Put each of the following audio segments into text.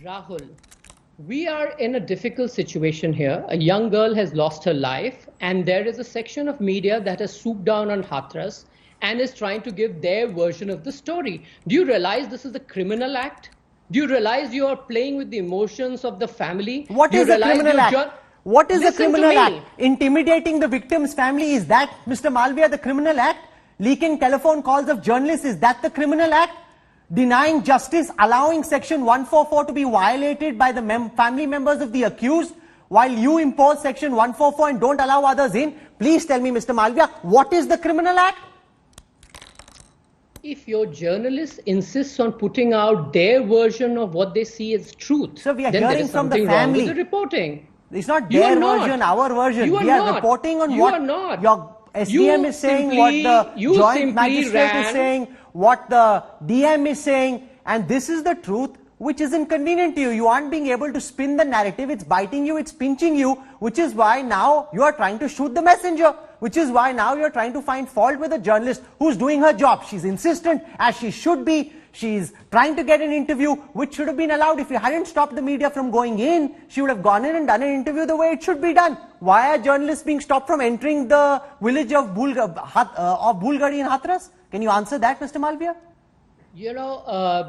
Rahul, we are in a difficult situation here. A young girl has lost her life, and there is a section of media that has swooped down on Hathras and is trying to give their version of the story. Do you realize this is a criminal act? Do you realize you are playing with the emotions of the family? What is a criminal act? What is a criminal act? Intimidating the victim's family, is that, Mr. Malviya, the criminal act? Leaking telephone calls of journalists, is that the criminal act? Denying justice, allowing section 144 to be violated by the family members of the accused, while you impose section 144 and don't allow others in? Please tell me, Mr. Malviya, what is the criminal act? If your journalist insists on putting out their version of what they see as truth, so we are then hearing from the family. Wrong with the reporting. It's not their version, our version. We are reporting on what your SDM is saying, what the joint magistrate is saying, what the DM is saying, and this is the truth which is inconvenient to you. You aren't being able to spin the narrative. It's biting you, it's pinching you, which is why now you are trying to shoot the messenger, which is why now you're trying to find fault with a journalist who's doing her job. She's insistent, as she should be. She's trying to get an interview, which should have been allowed. If you hadn't stopped the media from going in, she would have gone in and done an interview the way it should be done. Why are journalists being stopped from entering the village of Bhulgadi in Hathras? Can you answer that, Mr. Malviya? You know,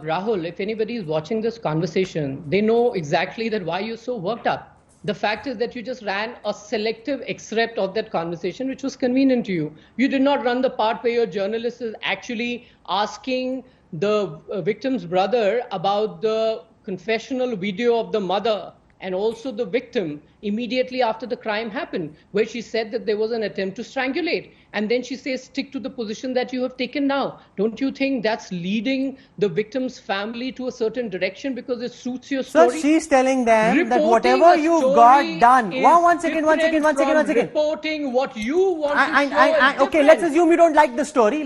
Rahul, if anybody is watching this conversation, they know exactly that why you're so worked up. The fact is that you just ran a selective excerpt of that conversation, which was convenient to you. You did not run the part where your journalist is actually asking the victim's brother about the confessional video of the mother and also the victim immediately after the crime happened, where she said that there was an attempt to strangulate. And then she says, stick to the position that you have taken now. Don't you think that's leading the victim's family to a certain direction because it suits your story? So she's telling them that whatever you've got done. One second. Reporting what you want to show. Okay, let's assume you don't like the story.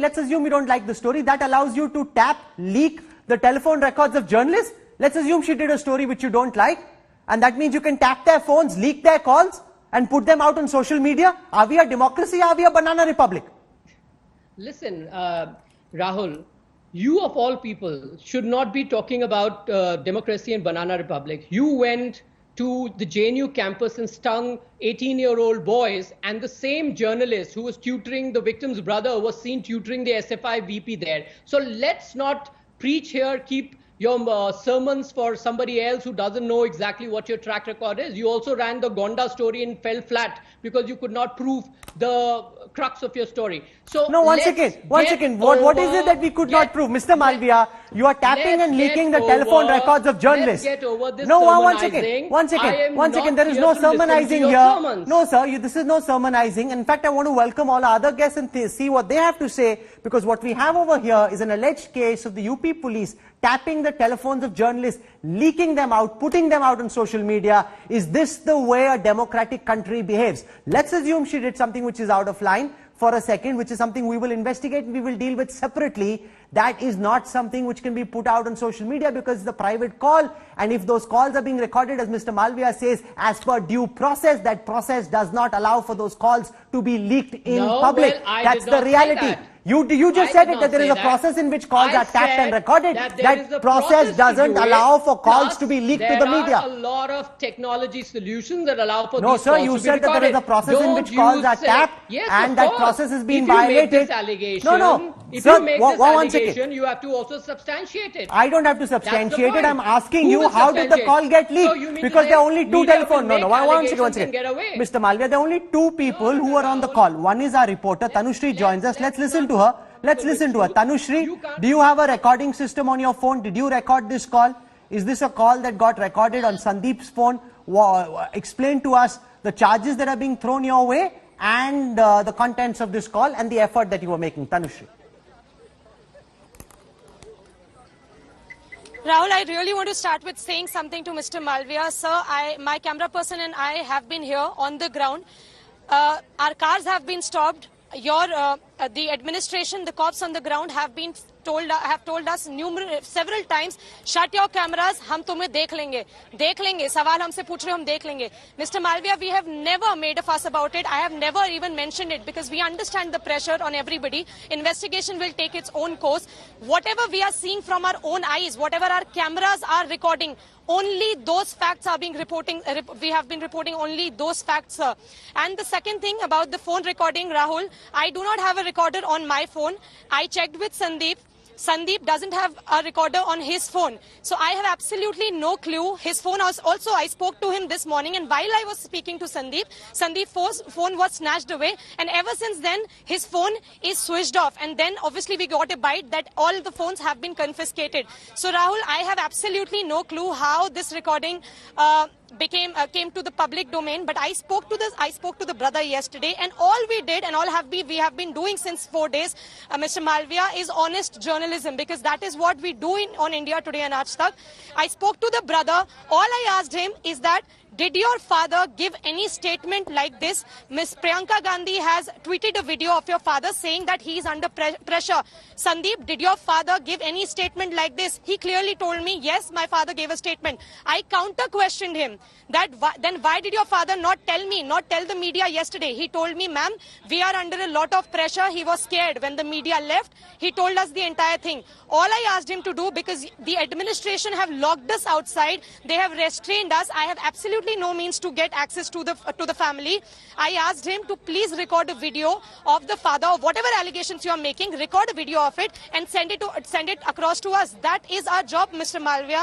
That allows you to tap, leak the telephone records of journalists. Let's assume she did a story which you don't like. And that means you can tap their phones, leak their calls, and put them out on social media. Are we a democracy? Are we a banana republic? Listen, Rahul, you of all people should not be talking about democracy and banana republic. You went to the JNU campus and stung 18-year-old boys, and the same journalist who was tutoring the victim's brother was seen tutoring the SFI VP there. So let's not preach here, keep your sermons for somebody else who doesn't know exactly what your track record is. You also ran the Gonda story and fell flat because you could not prove the crux of your story. So no, one second. What is it that we could not prove? Mr. Malviya, you are tapping and leaking the telephone records of journalists. Let's get over this One second. There is no sermonizing here. No, sir, this is no sermonizing. In fact, I want to welcome all our other guests and see what they have to say, because what we have over here is an alleged case of the UP police tapping the telephones of journalists, leaking them out, putting them out on social media. Is this the way a democratic country behaves? Let's assume she did something which is out of line for a second, which is something we will investigate and we will deal with separately. That is not something which can be put out on social media because it's a private call. And if those calls are being recorded, as Mr. Malviya says, as per due process, that process does not allow for those calls to be leaked in public. That's the reality. You just said it, that there is a process in which calls are tapped and recorded. That process doesn't allow for calls to be leaked to the media. There are a lot of technology solutions that allow for these calls to be recorded. No, sir, you said that there is a process in which calls are tapped and that process is being violated. If you make this allegation, you have to also substantiate it. I don't have to substantiate it. I'm asking you, how did the call get leaked? Because there are only two telephones. One second. Mr. Malviya, there are only two people who are on the call. One is our reporter, Tanushree joins us. Let's listen to her. Tanushree, do you have a recording system on your phone? Did you record this call? Is this a call that got recorded on Sandeep's phone? Explain to us the charges that are being thrown your way and the contents of this call and the effort that you were making. Tanushree. Rahul, I really want to start with saying something to Mr. Malviya. Sir, my camera person and I have been here on the ground. Our cars have been stopped. The administration, the cops on the ground have told us several times, shut your cameras, हम तुम्हें देख लेंगे, सवाल हमसे पूछ रहे हो हम देख लेंगे. Mr. Malviya, we have never made a fuss about it. I have never even mentioned it because we understand the pressure on everybody. Investigation will take its own course. Whatever we are seeing from our own eyes, whatever our cameras are recording, only those facts are being reporting. We have been reporting only those facts, sir. And the second thing about the phone recording, Rahul, I do not have a recorder on my phone. I checked with Sandeep. Sandeep doesn't have a recorder on his phone. So I have absolutely no clue. His phone also, I spoke to him this morning, and while I was speaking to Sandeep, Sandeep's phone was snatched away, and ever since then, his phone is switched off. And then obviously we got a bite that all the phones have been confiscated. So Rahul, I have absolutely no clue how this recording came to the public domain, but I spoke to the brother yesterday, and all we did and we have been doing since 4 days, Mr. Malviya, is honest journalism, because that is what we do on India Today and Aaj Tak. I spoke to the brother. All I asked him is that, did your father give any statement like this? Ms. Priyanka Gandhi has tweeted a video of your father saying that he is under pressure. Sandeep, did your father give any statement like this? He clearly told me, yes, my father gave a statement. I counter-questioned him that then why did your father not tell the media yesterday? He told me, ma'am, we are under a lot of pressure. He was scared. When the media left, he told us the entire thing. All I asked him to do, because the administration have locked us outside, they have restrained us. I have absolutely no means to get access to the family. I asked him to please record a video of the father, of whatever allegations you are making, record a video of it and send it across to us. That is our job, Mr. Malviya.